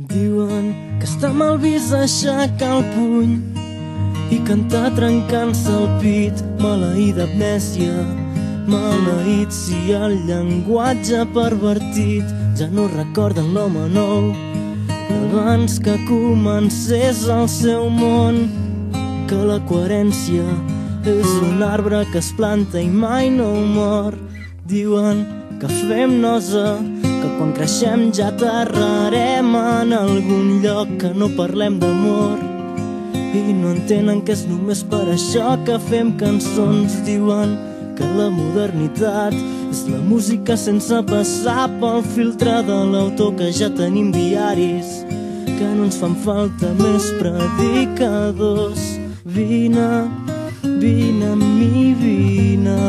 Diuen que està mal vist aixecar el puny i cantar trencant-se el pit. Maleïda amnèsia, maleït si el llenguatge pervertit ja no recorden l'home nou abans que comencés el seu món. Que la coherència és un arbre que es planta i mai no mor. Diuen que fem nosa, que quan creixem ja aterrarem en algun lloc, que no parlem d'amor i no entenen que és només per això que fem cançons. Diuen que la modernitat és la música sense passar pel filtre de l'autor, que ja tenim diaris, que no ens fan falta més predicadors. Vine, vine amb mi, vine,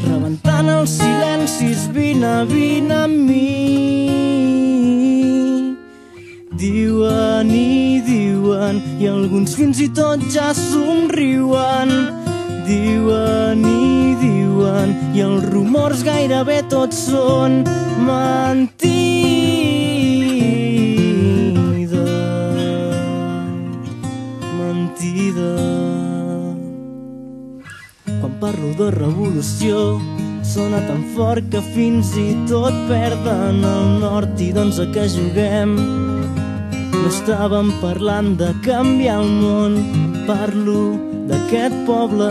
rebentant els silencis, vine, vine amb mi. Diuen i diuen, i alguns fins i tot ja somriuen. Diuen i diuen, i els rumors gairebé tots són mentida. Quan parlo de revolució sona tan fort que fins i tot perden el nord. I doncs a què juguem? No estàvem parlant de canviar el món. Parlo d'aquest poble,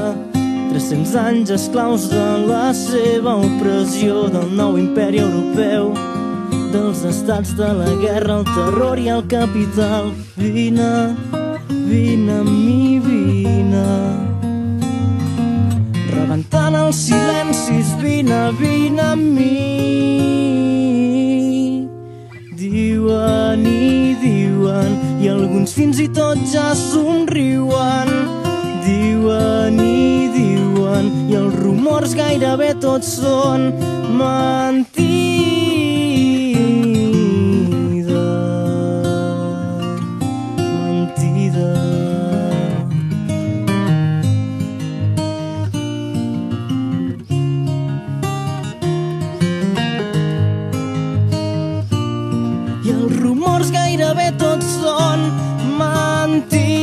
300 anys esclaus de la seva opressió, del nou imperi europeu, dels estats de la guerra, el terror i el capital. Vine, vine amb mi, vine, rebentant els silencis, vine, vine amb mi. Diuen i diuen, i alguns fins i tot ja somriuen. Diuen i diuen, i els rumors gairebé tots són mentida. Mentida. I els rumors gairebé tots són mentida.